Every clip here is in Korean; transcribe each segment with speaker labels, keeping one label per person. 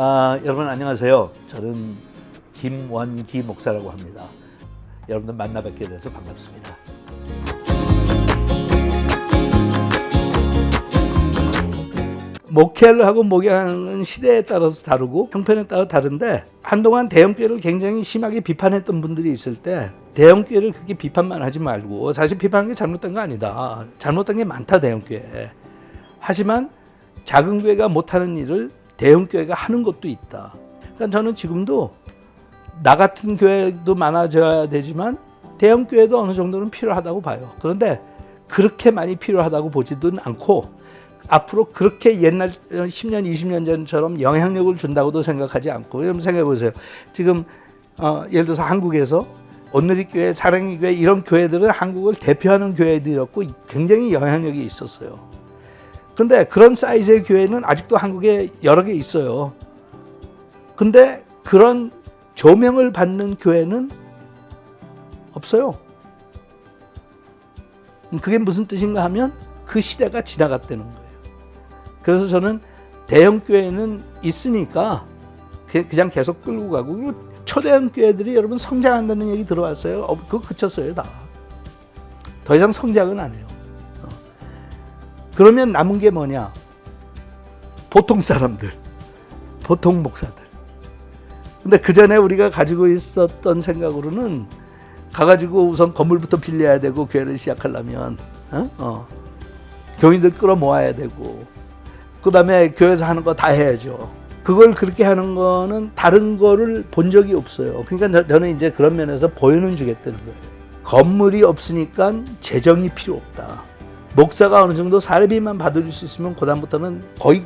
Speaker 1: 여러분 안녕하세요. 저는 김원기 목사라고 합니다. 여러분들 만나 뵙게 돼서 반갑습니다. 목회를 하고 목회하는 시대에 따라서 다르고 형편에 따라 다른데, 한동안 대형교회를 굉장히 심하게 비판했던 분들이 있을 때 대형교회를 그렇게 비판만 하지 말고, 사실 비판하는 게 잘못된 거 아니다. 잘못된 게 많다, 대형교회. 하지만 작은 교회가 못하는 일을 대형교회가 하는 것도 있다. 그러니까 저는 지금도 나 같은 교회도 많아져야 되지만 대형교회도 어느 정도는 필요하다고 봐요. 그런데 그렇게 많이 필요하다고 보지도 않고, 앞으로 그렇게 옛날 10년, 20년 전처럼 영향력을 준다고도 생각하지 않고. 여러분 생각해 보세요. 지금 예를 들어서 한국에서 온누리교회, 사랑의교회 이런 교회들은 한국을 대표하는 교회들이었고 굉장히 영향력이 있었어요. 근데 그런 사이즈의 교회는 아직도 한국에 여러 개 있어요. 근데 그런 조명을 받는 교회는 없어요. 그게 무슨 뜻인가 하면 그 시대가 지나갔다는 거예요. 그래서 저는 대형 교회는 있으니까 그냥 계속 끌고 가고, 그리고 초대형 교회들이 여러분 성장한다는 얘기 들어왔어요. 그거 그쳤어요 다. 더 이상 성장은 안 해요. 그러면 남은 게 뭐냐? 보통 사람들, 보통 목사들. 근데 그 전에 우리가 가지고 있었던 생각으로는 가가지고 우선 건물부터 빌려야 되고, 교회를 시작하려면 교인들 끌어모아야 되고, 그 다음에 교회에서 하는 거 다 해야죠. 그걸 그렇게 하는 거는 다른 거를 본 적이 없어요. 그러니까 저는 이제 그런 면에서 보여는 주겠다는 거예요. 건물이 없으니까 재정이 필요 없다. 목사가 어느 정도 사례비만 받을 수 있으면 그다음부터는 거의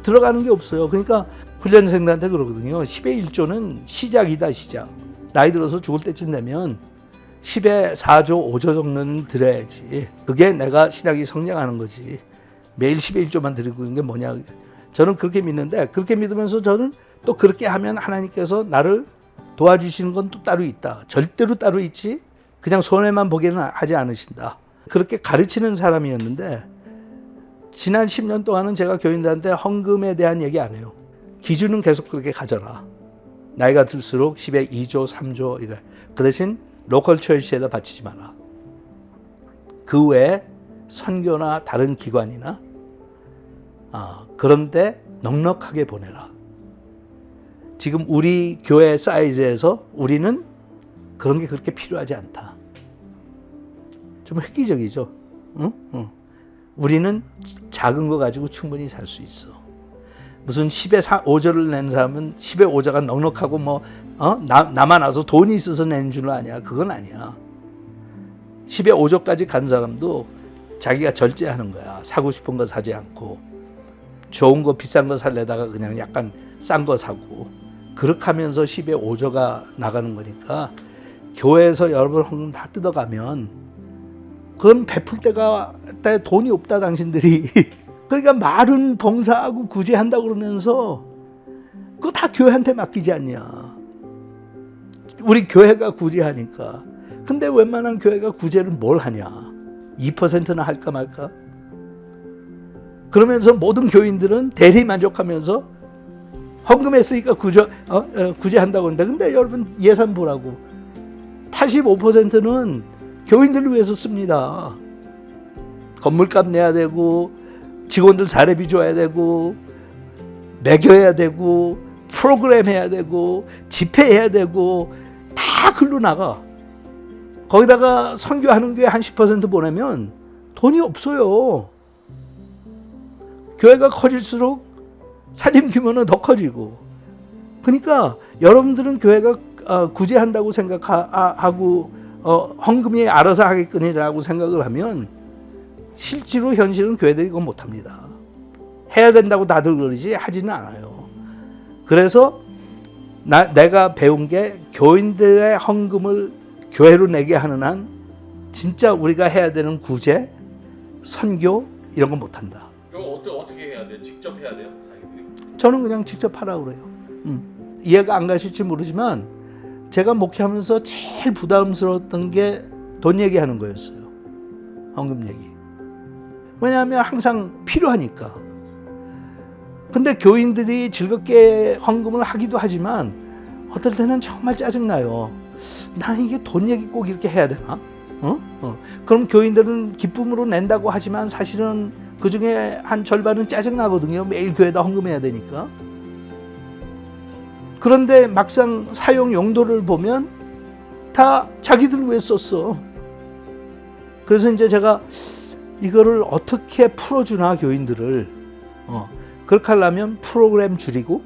Speaker 1: 들어가는 게 없어요. 그러니까 훈련생들한테 그러거든요. 10의 1조는 시작이다, 시작. 나이 들어서 죽을 때쯤 되면 10의 4조, 5조 정도는 드려야지. 그게 내가 신학이 성장하는 거지. 매일 10의 1조만 드리고 있는 게 뭐냐. 저는 그렇게 믿는데, 그렇게 믿으면서 저는 또 그렇게 하면 하나님께서 나를 도와주시는 건 또 따로 있다. 절대로 따로 있지 그냥 손해만 보게는 하지 않으신다. 그렇게 가르치는 사람이었는데, 지난 10년 동안은 제가 교인들한테 헌금에 대한 얘기 안 해요. 기준은 계속 그렇게 가져라. 나이가 들수록 10의 2조, 3조 이거. 그 대신 로컬 처치에다 바치지 마라. 그 외에 선교나 다른 기관이나 그런데 넉넉하게 보내라. 지금 우리 교회 사이즈에서 우리는 그런 게 그렇게 필요하지 않다. 좀 획기적이죠. 응? 우리는 작은 거 가지고 충분히 살 수 있어. 무슨 10의 5조를 낸 사람은 10의 5조가 넉넉하고 나만 와서 돈이 있어서 낸 줄 아냐. 그건 아니야. 10의 5조까지 간 사람도 자기가 절제하는 거야. 사고 싶은 거 사지 않고, 좋은 거 비싼 거 살려다가 그냥 약간 싼 거 사고, 그렇게 하면서 10의 5조가 나가는 거니까, 교회에서 여러분 헌금 다 뜯어가면 그건 베풀 때가 돈이 없다 당신들이. 그러니까 말은 봉사하고 구제한다고 그러면서 그거 다 교회한테 맡기지 않냐. 우리 교회가 구제하니까. 근데 웬만한 교회가 구제를 뭘 하냐. 2%나 할까 말까? 그러면서 모든 교인들은 대리 만족하면서 헌금했으니까 구제한다고 한다. 근데 여러분 예산 보라고. 85%는 교인들을 위해서 씁니다. 건물값 내야 되고, 직원들 사례비 줘야 되고, 먹여야 되고, 프로그램 해야 되고, 집회해야 되고, 다 글로 나가. 거기다가 선교하는 교회 한 10% 보내면 돈이 없어요. 교회가 커질수록 살림 규모는 더 커지고. 그러니까 여러분들은 교회가 구제한다고 생각하고 헌금이 알아서 하겠거니라고 생각을 하면, 실제로 현실은 교회들이 그건 못합니다. 해야 된다고 다들 그러지 하지는 않아요. 그래서 내가 배운 게, 교인들의 헌금을 교회로 내게 하는 한 진짜 우리가 해야 되는 구제, 선교 이런 건 못한다.
Speaker 2: 그럼 어떻게 해야 돼요? 직접 해야 돼요? 자기들이?
Speaker 1: 저는 그냥 직접 하라고 그래요. 이해가 안 가실지 모르지만 제가 목회하면서 제일 부담스러웠던 게 돈 얘기하는 거였어요. 헌금 얘기. 왜냐하면 항상 필요하니까. 근데 교인들이 즐겁게 헌금을 하기도 하지만 어떨 때는 정말 짜증나요. 나 이게 돈 얘기 꼭 이렇게 해야 되나? 그럼 교인들은 기쁨으로 낸다고 하지만 사실은 그 중에 한 절반은 짜증나거든요. 매일 교회에다 헌금해야 되니까. 그런데 막상 사용 용도를 보면 다 자기들 위해 썼어. 그래서 이제 제가 이거를 어떻게 풀어주나 교인들을 그렇게 하려면 프로그램 줄이고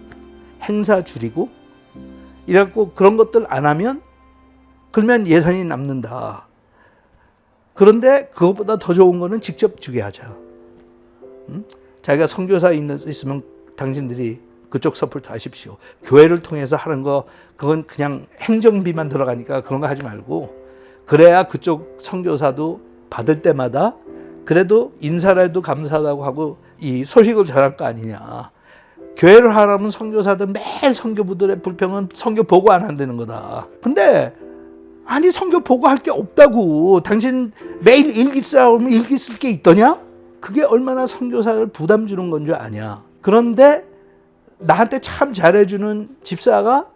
Speaker 1: 행사 줄이고 이래갖고 그런 것들 안 하면 그러면 예산이 남는다. 그런데 그것보다 더 좋은 거는 직접 주게 하자. 자기가 선교사 있으면 당신들이 그쪽 서포트 하십시오. 교회를 통해서 하는 거 그건 그냥 행정비만 들어가니까 그런 거 하지 말고 그래야 그쪽 선교사도 받을 때마다 그래도 인사라도 감사하다고 하고 이 소식을 전할 거 아니냐. 교회를 하려면 선교사들 매일 선교부들의 불평은 선교 보고 안 한다는 거다. 근데 아니 선교 보고 할 게 없다고. 당신 매일 일기 쓰라고 하면 일기 쓸 게 있더냐? 그게 얼마나 선교사를 부담 주는 건 줄 아냐. 그런데 나한테 참 잘해주는 집사가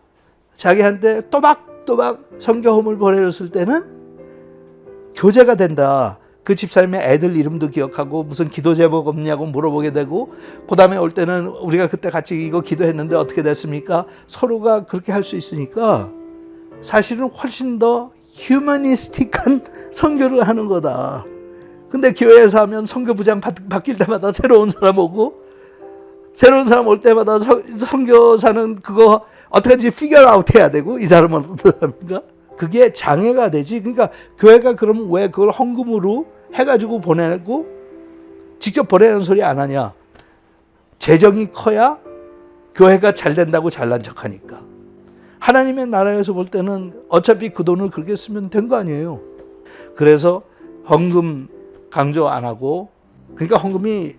Speaker 1: 자기한테 또박또박 선교홈을 보내줬을 때는 교제가 된다. 그 집사님의 애들 이름도 기억하고 무슨 기도 제목 없냐고 물어보게 되고 그 다음에 올 때는 우리가 그때 같이 이거 기도했는데 어떻게 됐습니까? 서로가 그렇게 할 수 있으니까 사실은 훨씬 더 휴머니스틱한 선교를 하는 거다. 근데 교회에서 하면 선교부장 바뀔 때마다 새로운 사람 오고 새로운 사람 올 때마다 선교사는 그거 어떻게든지 피겨 아웃 해야 되고 이 사람은 어떤 사람인가? 그게 장애가 되지. 그러니까 교회가 그러면 왜 그걸 헌금으로 해가지고 보내고 직접 보내는 소리 안 하냐? 재정이 커야 교회가 잘 된다고 잘난 척하니까. 하나님의 나라에서 볼 때는 어차피 그 돈을 그렇게 쓰면 된 거 아니에요. 그래서 헌금 강조 안 하고 그러니까 헌금이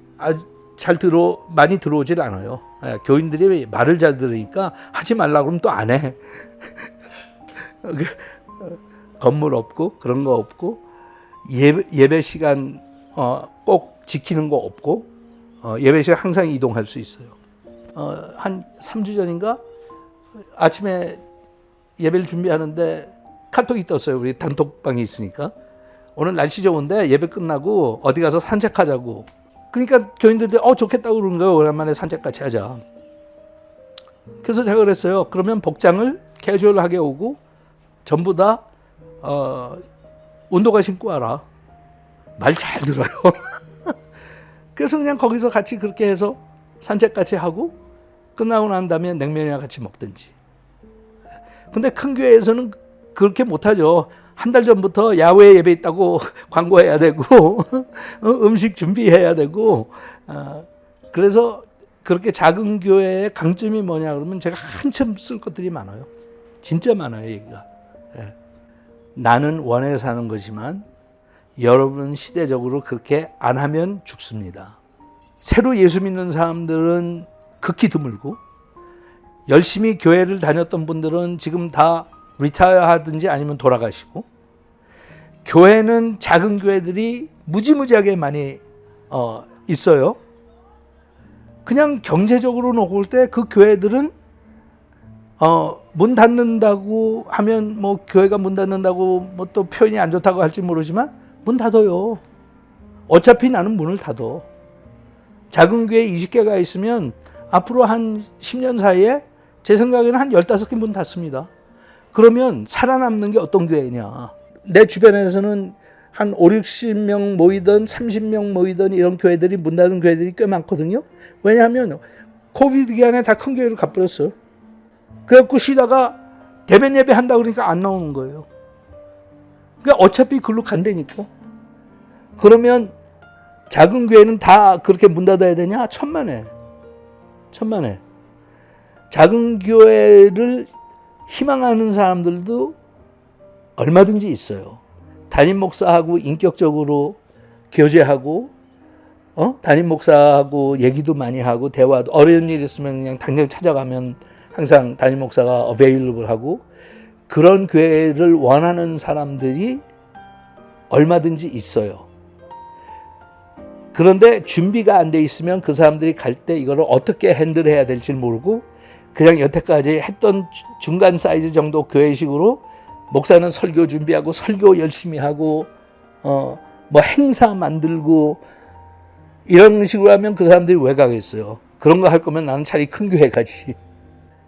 Speaker 1: 많이 들어오질 않아요. 교인들이 말을 잘 들으니까 하지 말라고 그러면 또 안 해. 건물 없고 그런 거 없고 예배 시간 꼭 지키는 거 없고 예배 시간 항상 이동할 수 있어요. 한 3주 전인가 아침에 예배를 준비하는데 카톡이 떴어요. 우리 단톡방이 있으니까 오늘 날씨 좋은데 예배 끝나고 어디 가서 산책하자고. 그러니까 교인들이 좋겠다고 그러는 거예요. 오랜만에 산책 같이 하자. 그래서 제가 그랬어요. 그러면 복장을 캐주얼하게 오고 전부 다 운동화 신고 와라. 말 잘 들어요. 그래서 그냥 거기서 같이 그렇게 해서 산책 같이 하고 끝나고 난 다음에 냉면이나 같이 먹든지. 근데 큰 교회에서는 그렇게 못하죠. 한 달 전부터 야외 예배 있다고 광고해야 되고 음식 준비해야 되고 그래서 그렇게 작은 교회의 강점이 뭐냐 그러면 제가 한참 쓸 것들이 많아요. 진짜 많아요. 얘기가. 나는 원해 사는 거지만 여러분은 시대적으로 그렇게 안 하면 죽습니다. 새로 예수 믿는 사람들은 극히 드물고 열심히 교회를 다녔던 분들은 지금 다 리타이어 하든지 아니면 돌아가시고 교회는 작은 교회들이 무지무지하게 많이 있어요. 그냥 경제적으로 놓고 볼 때 그 교회들은 문 닫는다고 하면 뭐 교회가 문 닫는다고 뭐 또 표현이 안 좋다고 할지 모르지만 문 닫아요. 어차피 나는 문을 닫어. 작은 교회 20개가 있으면 앞으로 한 10년 사이에 제 생각에는 한 15개 문 닫습니다. 그러면 살아남는 게 어떤 교회냐. 내 주변에서는 한 5, 60명 모이던 30명 모이던 이런 교회들이 문 닫은 교회들이 꽤 많거든요. 왜냐하면 코비드 기간에 다 큰 교회로 가버렸어요. 그래갖고 쉬다가 대면 예배 한다 그러니까 안 나오는 거예요. 그러니까 어차피 글로 간다니까. 그러면 작은 교회는 다 그렇게 문 닫아야 되냐? 천만에. 작은 교회를 희망하는 사람들도 얼마든지 있어요. 담임 목사하고 인격적으로 교제하고 담임 목사하고 얘기도 많이 하고 대화도 어려운 일 있으면 그냥 당장 찾아가면 항상 담임 목사가 available 하고 그런 교회를 원하는 사람들이 얼마든지 있어요. 그런데 준비가 안 돼 있으면 그 사람들이 갈 때 이거를 어떻게 핸들해야 될지 모르고 그냥 여태까지 했던 중간 사이즈 정도 교회식으로 목사는 설교 준비하고 설교 열심히 하고 뭐 행사 만들고 이런 식으로 하면 그 사람들이 왜 가겠어요? 그런 거 할 거면 나는 차라리 큰 교회 가지.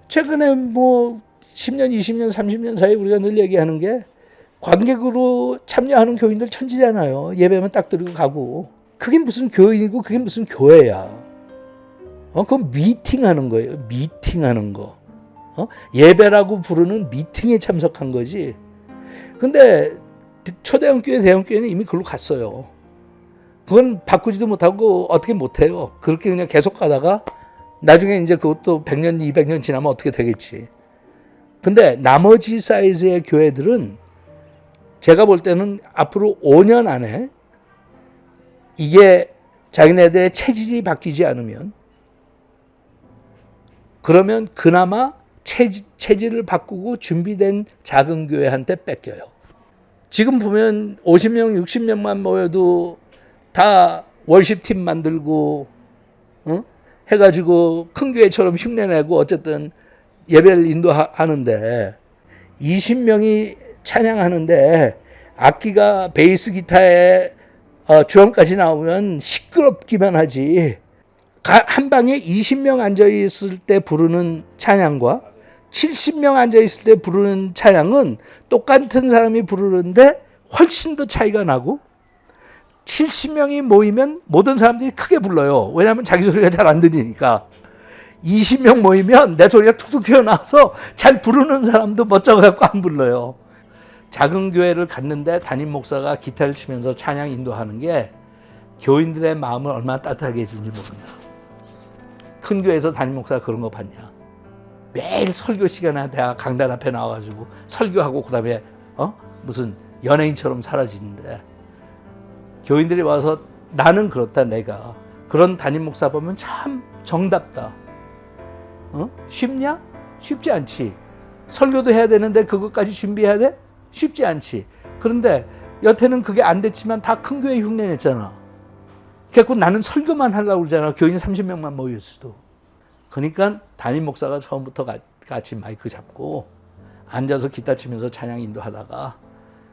Speaker 1: 최근에 뭐 10년, 20년, 30년 사이에 우리가 늘 얘기하는 게 관객으로 참여하는 교인들 천지잖아요. 예배만 딱 드리고 가고. 그게 무슨 교인이고 그게 무슨 교회야. 그건 미팅하는 거예요. 미팅하는 거. 예배라고 부르는 미팅에 참석한 거지. 근데 초대형 교회, 대형 교회는 이미 그걸로 갔어요. 그건 바꾸지도 못하고 어떻게 못해요. 그렇게 그냥 계속 가다가 나중에 이제 그것도 100년, 200년 지나면 어떻게 되겠지. 근데 나머지 사이즈의 교회들은 제가 볼 때는 앞으로 5년 안에 이게 자기네들의 체질이 바뀌지 않으면 그러면 그나마 체질을 바꾸고 준비된 작은 교회한테 뺏겨요. 지금 보면 50명, 60명만 모여도 다 월십팀 만들고 해가지고 큰 교회처럼 흉내내고 어쨌든 예배를 인도하는데 20명이 찬양하는데 악기가 베이스 기타에 주음까지 나오면 시끄럽기만 하지. 한 방에 20명 앉아있을 때 부르는 찬양과 70명 앉아있을 때 부르는 찬양은 똑같은 사람이 부르는데 훨씬 더 차이가 나고 70명이 모이면 모든 사람들이 크게 불러요. 왜냐하면 자기 소리가 잘 안 들리니까. 20명 모이면 내 소리가 툭툭 튀어나와서 잘 부르는 사람도 멋져갖고 안 불러요. 작은 교회를 갔는데 담임 목사가 기타를 치면서 찬양 인도하는 게 교인들의 마음을 얼마나 따뜻하게 해주는지 모른다. 큰 교회에서 담임 목사가 그런 거 봤냐. 매일 설교 시간에 내가 강단 앞에 나와가지고 설교하고 그 다음에 무슨 연예인처럼 사라지는데 교인들이 와서 나는 그렇다. 내가 그런 담임 목사 보면 참 정답다. 쉽냐? 쉽지 않지. 설교도 해야 되는데 그것까지 준비해야 돼? 쉽지 않지. 그런데 여태는 그게 안 됐지만 다 큰 교회 흉내 냈잖아. 그래서 나는 설교만 하려고 그러잖아. 교인 30명만 모였어도. 그러니까 담임 목사가 처음부터 같이 마이크 잡고 앉아서 기타 치면서 찬양 인도하다가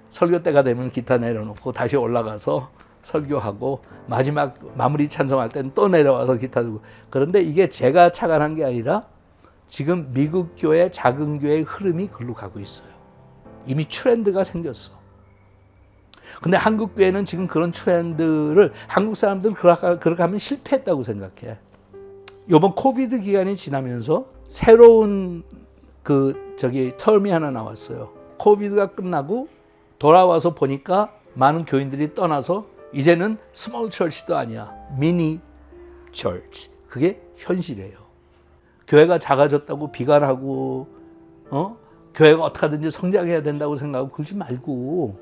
Speaker 1: 설교 때가 되면 기타 내려놓고 다시 올라가서 설교하고 마지막 마무리 찬송할 때는 또 내려와서 기타 들고. 그런데 이게 제가 착안한 게 아니라 지금 미국 교회 작은 교회의 흐름이 글로 가고 있어요. 이미 트렌드가 생겼어. 근데 한국 교회는 지금 그런 트렌드를 한국 사람들은 그렇게 하면 실패했다고 생각해. 이번 코비드 기간이 지나면서 새로운 텀이 하나 나왔어요. 코비드가 끝나고 돌아와서 보니까 많은 교인들이 떠나서 이제는 스몰 처치도 아니야. 미니 처치. 그게 현실이에요. 교회가 작아졌다고 비관하고 교회가 어떻게 하든지 성장해야 된다고 생각하고 그러지 말고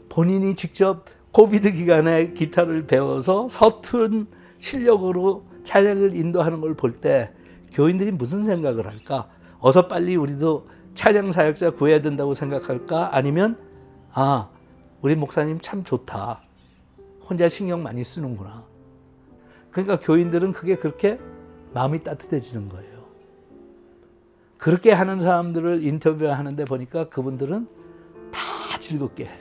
Speaker 1: 본인이 직접 코비드 기간에 기타를 배워서 서툰 실력으로 찬양을 인도하는 걸 볼 때 교인들이 무슨 생각을 할까? 어서 빨리 우리도 찬양 사역자 구해야 된다고 생각할까? 아니면 우리 목사님 참 좋다. 혼자 신경 많이 쓰는구나. 그러니까 교인들은 그게 그렇게 마음이 따뜻해지는 거예요. 그렇게 하는 사람들을 인터뷰하는데 보니까 그분들은 다 즐겁게 해.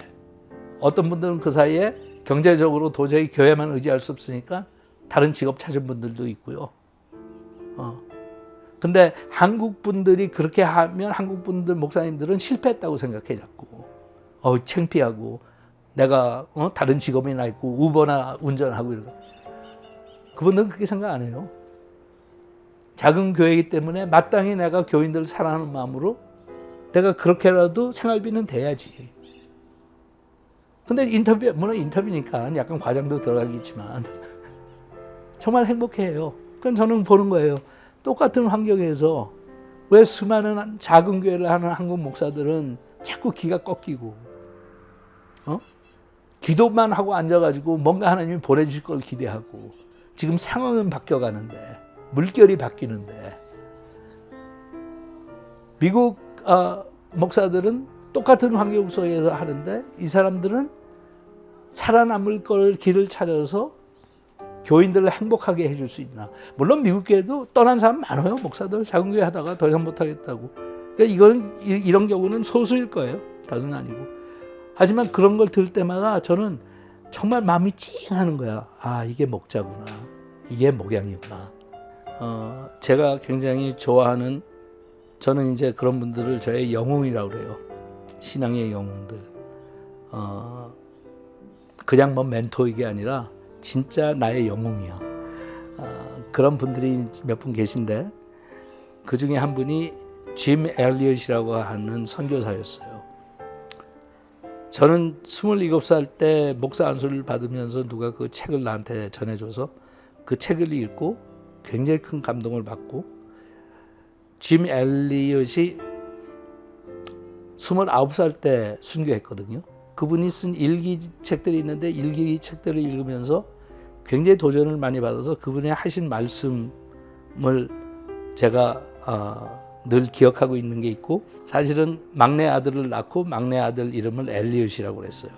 Speaker 1: 어떤 분들은 그 사이에 경제적으로 도저히 교회만 의지할 수 없으니까 다른 직업 찾은 분들도 있고요. 근데 한국 분들이 그렇게 하면 한국 분들 목사님들은 실패했다고 생각해 자꾸. 창피하고 내가 다른 직업이나 있고 우버나 운전하고 이러고. 그분들은 그렇게 생각 안 해요. 작은 교회이기 때문에 마땅히 내가 교인들을 사랑하는 마음으로 내가 그렇게라도 생활비는 돼야지. 근데 물론 인터뷰니까 약간 과장도 들어가겠지만 정말 행복해요. 그럼 저는 보는 거예요. 똑같은 환경에서 왜 수많은 작은 교회를 하는 한국 목사들은 자꾸 기가 꺾이고 기도만 하고 앉아가지고 뭔가 하나님이 보내주실 걸 기대하고 지금 상황은 바뀌어가는데 물결이 바뀌는데 미국 목사들은 똑같은 환경 속에서 하는데 이 사람들은 살아남을 길을 찾아서 교인들을 행복하게 해줄 수 있나. 물론 미국 교회도 떠난 사람 많아요. 목사들 작은 교회 하다가 더 이상 못하겠다고. 그러니까 이런 경우는 소수일 거예요. 다는 아니고. 하지만 그런 걸 들을 때마다 저는 정말 마음이 찡하는 거야. 아, 이게 목자구나. 이게 목양이구나. 제가 굉장히 좋아하는, 저는 이제 그런 분들을 저의 영웅이라고 그래요. 신앙의 영웅들. 그냥 뭐 멘토이게 아니라 진짜 나의 영웅이야. 그런 분들이 몇 분 계신데 그 중에 한 분이 짐 엘리엇이라고 하는 선교사였어요. 저는 27살 때 목사 안수를 받으면서 누가 그 책을 나한테 전해줘서 그 책을 읽고 굉장히 큰 감동을 받고, 짐 엘리엇이 29살 때 순교했거든요. 그분이 쓴 일기 책들이 있는데 일기 책들을 읽으면서 굉장히 도전을 많이 받아서 그분의 하신 말씀을 제가 늘 기억하고 있는 게 있고, 사실은 막내 아들을 낳고 막내 아들 이름을 엘리엇이라고 그랬어요.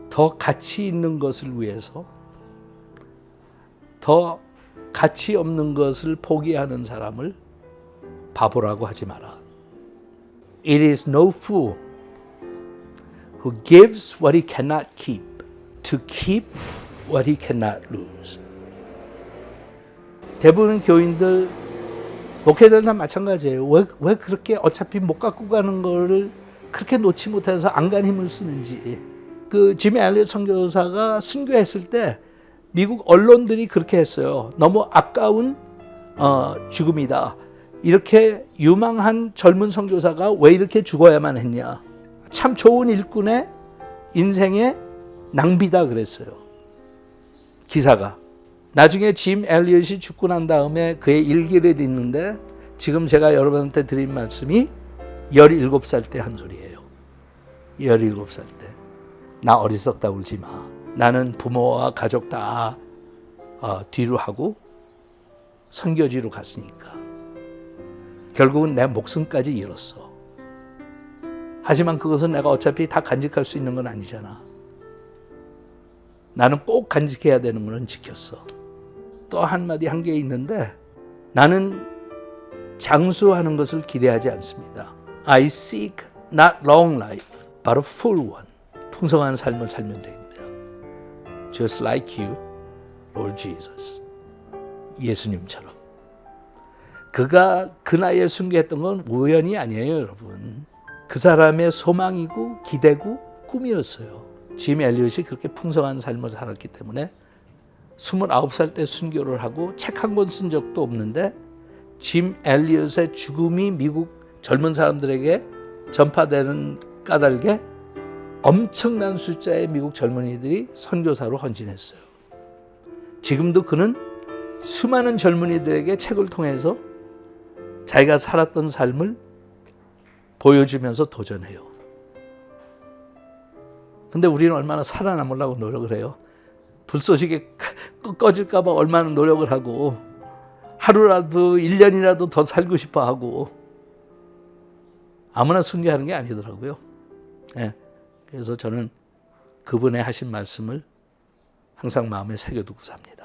Speaker 1: 더 가치 있는 것을 위해서 더 가치 없는 것을 포기하는 사람을 바보라고 하지 마라. It is no fool who gives what he cannot keep to keep what he cannot lose. 대부분 교인들, 목회자들 다 마찬가지예요. 왜 그렇게 어차피 못 갖고 가는 거를 그렇게 놓지 못해서 안간 힘을 쓰는지. 그 짐 엘리엇 선교사가 순교했을 때 미국 언론들이 그렇게 했어요. 너무 아까운 죽음이다. 이렇게 유망한 젊은 선교사가 왜 이렇게 죽어야만 했냐. 참 좋은 일꾼의 인생의 낭비다 그랬어요. 기사가. 나중에 짐 엘리엇이 죽고 난 다음에 그의 일기를 읽는데 지금 제가 여러분한테 드린 말씀이 17살 때 한 소리예요. 17살 때. 나 어리석다 울지 마. 나는 부모와 가족 다 뒤로 하고 선교지로 갔으니까. 결국은 내 목숨까지 잃었어. 하지만 그것은 내가 어차피 다 간직할 수 있는 건 아니잖아. 나는 꼭 간직해야 되는 거는 지켰어. 또 한마디 한 게 있는데, 나는 장수하는 것을 기대하지 않습니다. I seek not long life, but a full one. 풍성한 삶을 살면 됩니다. Just like you, Lord Jesus. 예수님처럼. 그가 그 나이에 순교했던 건 우연이 아니에요, 여러분. 그 사람의 소망이고 기대고 꿈이었어요. 짐 엘리엇이 그렇게 풍성한 삶을 살았기 때문에 29살 때 순교를 하고 책 한 권 쓴 적도 없는데, 짐 엘리엇의 죽음이 미국 젊은 사람들에게 전파되는 까닭에 엄청난 숫자의 미국 젊은이들이 선교사로 헌신했어요. 지금도 그는 수많은 젊은이들에게 책을 통해서 자기가 살았던 삶을 보여주면서 도전해요. 근데 우리는 얼마나 살아남으려고 노력을 해요. 불쏘시개 꺼질까 봐 얼마나 노력을 하고, 하루라도 1년이라도 더 살고 싶어 하고. 아무나 순교하는 게 아니더라고요. 네. 그래서 저는 그분의 하신 말씀을 항상 마음에 새겨두고 삽니다.